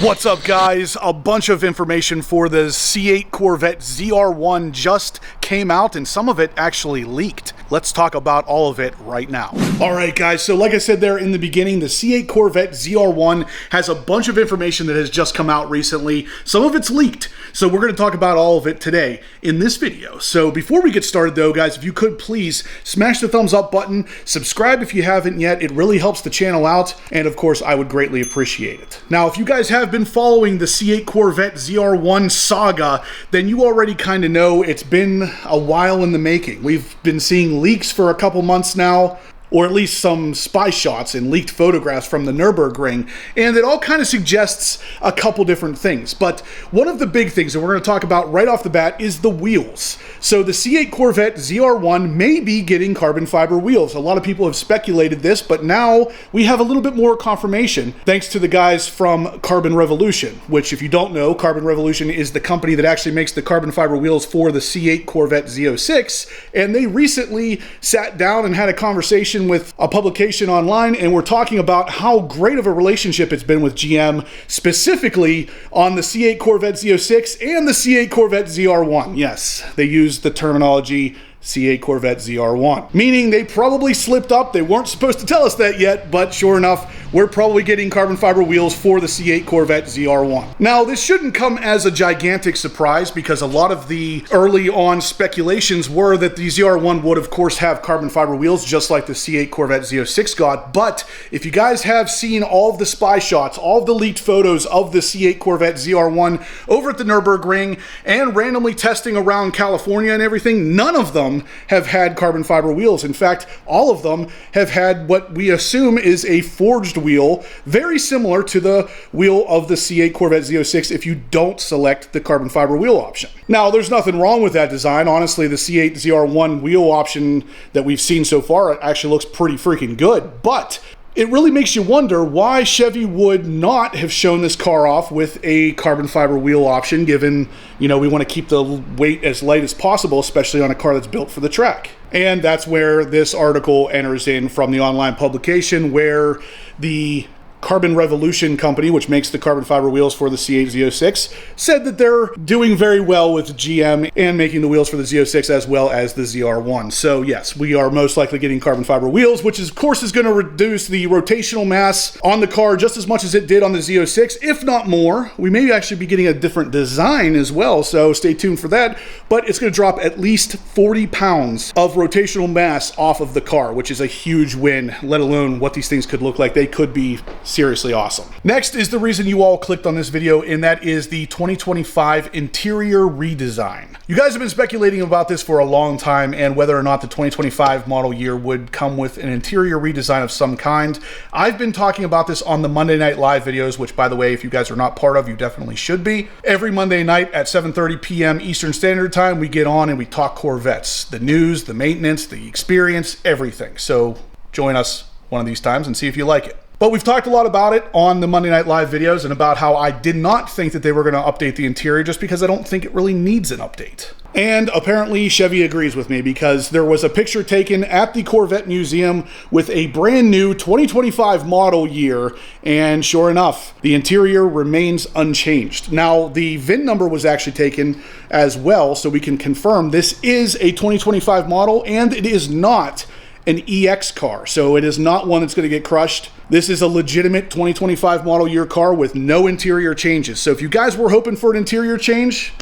What's up, guys? A bunch of information for the C8 Corvette ZR1 just came out, and some of it actually leaked. Let's talk about all of it right now. All right, guys, so like I said there in the beginning, the C8 Corvette ZR1 has a bunch of information that has just come out recently. Some of it's leaked, so we're going to talk about all of it today in this video. So before we get started, though, guys, if you could please smash the thumbs up button, subscribe if you haven't yet. It really helps the channel out, and of course, I would greatly appreciate it. Now, if you guys have been following the C8 Corvette ZR1 saga, then you already kind of know it's been a while in the making. We've been seeing leaks for a couple months now, or at least some spy shots and leaked photographs from the Nürburgring, and it all kind of suggests a couple different things. But one of the big things that we're going to talk about right off the bat is the wheels. So the C8 Corvette ZR1 may be getting carbon fiber wheels. A lot of people have speculated this, but now we have a little bit more confirmation thanks to the guys from Carbon Revolution, which, if you don't know, Carbon Revolution is the company that actually makes the carbon fiber wheels for the C8 Corvette Z06, and they recently sat down and had a conversation with a publication online, and we're talking about how great of a relationship it's been with GM, specifically on the C8 Corvette Z06 and the C8 Corvette ZR1. Yes, they used the terminology C8 Corvette ZR1, meaning they probably slipped up. They weren't supposed to tell us that yet, but sure enough, we're probably getting carbon fiber wheels for the C8 Corvette ZR1. Now, this shouldn't come as a gigantic surprise, because a lot of the early on speculations were that the ZR1 would, of course, have carbon fiber wheels, just like the C8 Corvette Z06 got. But if you guys have seen all of the spy shots, all of the leaked photos of the C8 Corvette ZR1 over at the Nürburgring and randomly testing around California and everything, none of them have had carbon fiber wheels. In fact, all of them have had what we assume is a forged wheel, very similar to the wheel of the C8 Corvette Z06 if you don't select the carbon fiber wheel option. Now, there's nothing wrong with that design. Honestly, the C8 ZR1 wheel option that we've seen so far actually looks pretty freaking good, but it really makes you wonder why Chevy would not have shown this car off with a carbon fiber wheel option, given, you know, we want to keep the weight as light as possible, especially on a car that's built for the track. And that's where this article enters in from the online publication, where the Carbon Revolution company, which makes the carbon fiber wheels for the C8 Z06, said that they're doing very well with GM and making the wheels for the Z06 as well as the ZR1. So yes, we are most likely getting carbon fiber wheels, which of course is going to reduce the rotational mass on the car just as much as it did on the Z06, if not more. We may actually be getting a different design as well, so stay tuned for that. But it's going to drop at least 40 pounds of rotational mass off of the car, which is a huge win, let alone what these things could look like. They could be seriously awesome. Next is the reason you all clicked on this video, and that is the 2025 interior redesign. You guys have been speculating about this for a long time, and whether or not the 2025 model year would come with an interior redesign of some kind. I've been talking about this on the Monday Night Live videos, which, by the way, if you guys are not part of, you definitely should be. Every Monday night at 7:30 p.m. Eastern Standard Time, we get on and we talk Corvettes, the news, the maintenance, the experience, everything. So join us one of these times and see if you like it. But we've talked a lot about it on the Monday Night Live videos, and about how I did not think that they were going to update the interior, just because I don't think it really needs an update. And apparently Chevy agrees with me, because there was a picture taken at the Corvette Museum with a brand new 2025 model year, and sure enough, the interior remains unchanged. Now, the VIN number was actually taken as well, so we can confirm this is a 2025 model, and it is not an EX car, so it is not one that's going to get crushed. This is a legitimate 2025 model year car with no interior changes. So if you guys were hoping for an interior change,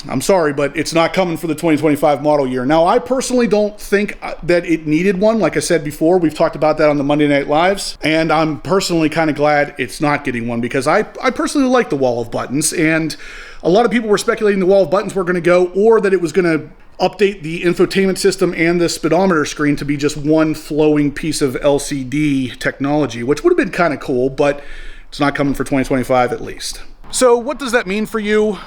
I'm sorry, but it's not coming for the 2025 model year. Now, I personally don't think that it needed one. Like I said before, we've talked about that on the Monday Night Lives, and I'm personally kind of glad it's not getting one, because I personally like the wall of buttons, and a lot of people were speculating the wall of buttons were going to go, or that it was going to update the infotainment system and the speedometer screen to be just one flowing piece of LCD technology, which would have been kind of cool, but it's not coming for 2025 at least. So what does that mean for you?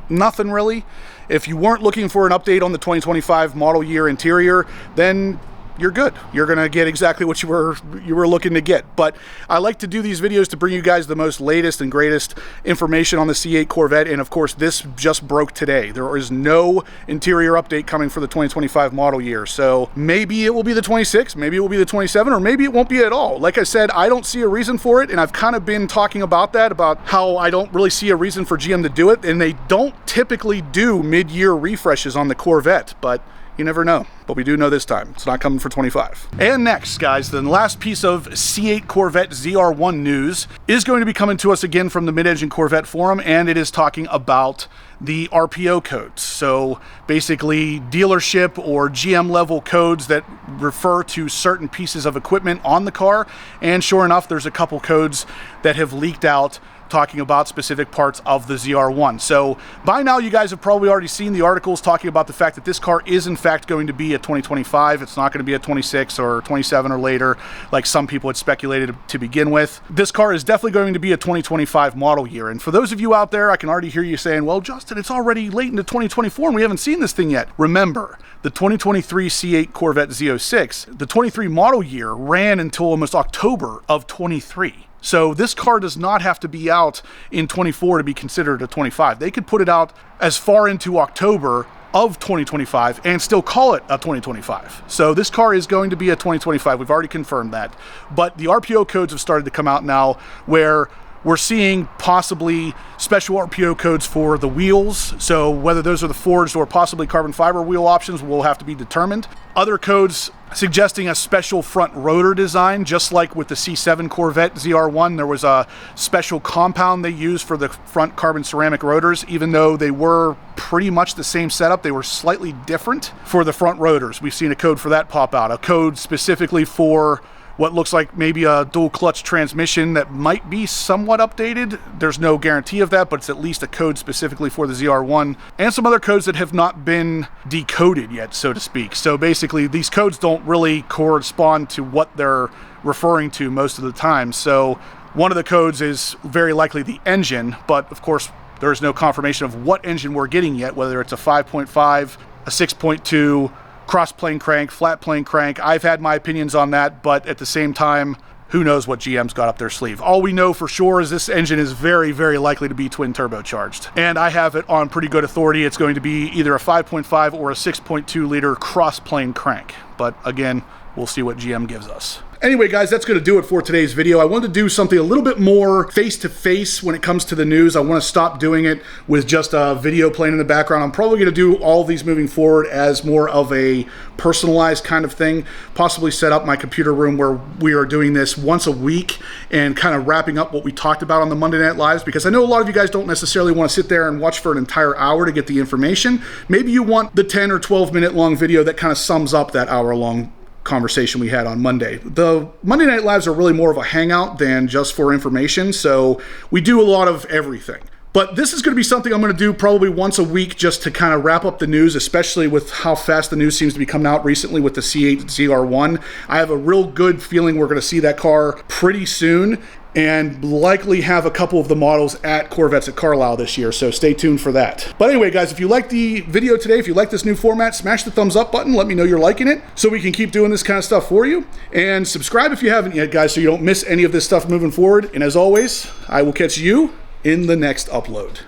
Nothing really. If you weren't looking for an update on the 2025 model year interior, then you're good. You're gonna get exactly what you were looking to get. But I like to do these videos to bring you guys the most latest and greatest information on the C8 Corvette, and of course this just broke today. There is no interior update coming for the 2025 model year, so maybe it will be the 26, maybe it will be the 27, or maybe it won't be at all. Like I said, I don't see a reason for it, and I've kind of been talking about that, about how I don't really see a reason for GM to do it, and they don't typically do mid-year refreshes on the Corvette, but you never know. But we do know this time, it's not coming for 25. And next, guys, the last piece of C8 Corvette ZR1 news is going to be coming to us again from the Mid-Engine Corvette forum, and it is talking about the RPO codes. So basically dealership or GM level codes that refer to certain pieces of equipment on the car. And sure enough, there's a couple codes that have leaked out talking about specific parts of the ZR1. So by now you guys have probably already seen the articles talking about the fact that this car is in fact going to be a 2025. It's not going to be a 26 or 27 or later like some people had speculated to begin with. This car is definitely going to be a 2025 model year. And for those of you out there, I can already hear you saying, well, Justin, it's already late into 2024 and we haven't seen this thing yet. Remember, the 2023 C8 Corvette Z06, the 23 model year ran until almost October of 23. So this car does not have to be out in 24 to be considered a 25. They could put it out as far into October of 2025 and still call it a 2025. So this car is going to be a 2025. We've already confirmed that. But the RPO codes have started to come out now where we're seeing possibly special RPO codes for the wheels. So whether those are the forged or possibly carbon fiber wheel options will have to be determined. Other codes suggesting a special front rotor design, just like with the C7 Corvette ZR1, there was a special compound they used for the front carbon ceramic rotors. Even though they were pretty much the same setup, they were slightly different for the front rotors. We've seen a code for that pop out, a code specifically for what looks like maybe a dual clutch transmission that might be somewhat updated. There's no guarantee of that, but it's at least a code specifically for the ZR1, and some other codes that have not been decoded yet, so to speak. So basically these codes don't really correspond to what they're referring to most of the time. So one of the codes is very likely the engine, but of course there's no confirmation of what engine we're getting yet, whether it's a 5.5, a 6.2, cross-plane crank, flat-plane crank. I've had my opinions on that, but at the same time, who knows what GM's got up their sleeve. All we know for sure is this engine is very, very likely to be twin turbocharged. And I have it on pretty good authority. It's going to be either a 5.5 or a 6.2 liter cross-plane crank. But again, we'll see what GM gives us. Anyway, guys, that's going to do it for today's video. I wanted to do something a little bit more face-to-face when it comes to the news. I want to stop doing it with just a video playing in the background. I'm probably going to do all these moving forward as more of a personalized kind of thing. Possibly set up my computer room where we are doing this once a week and kind of wrapping up what we talked about on the Monday Night Lives, because I know a lot of you guys don't necessarily want to sit there and watch for an entire hour to get the information. Maybe you want the 10 or 12 minute long video that kind of sums up that hour long conversation we had on Monday. The Monday Night Lives are really more of a hangout than just for information, so we do a lot of everything. But this is going to be something I'm going to do probably once a week just to kind of wrap up the news, especially with how fast the news seems to be coming out recently with the C8 ZR1. I have a real good feeling we're going to see that car pretty soon, and likely have a couple of the models at Corvettes at Carlisle this year, so stay tuned for that. But anyway, guys, if you liked the video today, if you like this new format, smash the thumbs up button, let me know you're liking it, so we can keep doing this kind of stuff for you. And subscribe if you haven't yet, guys, so you don't miss any of this stuff moving forward. And as always, I will catch you in the next upload.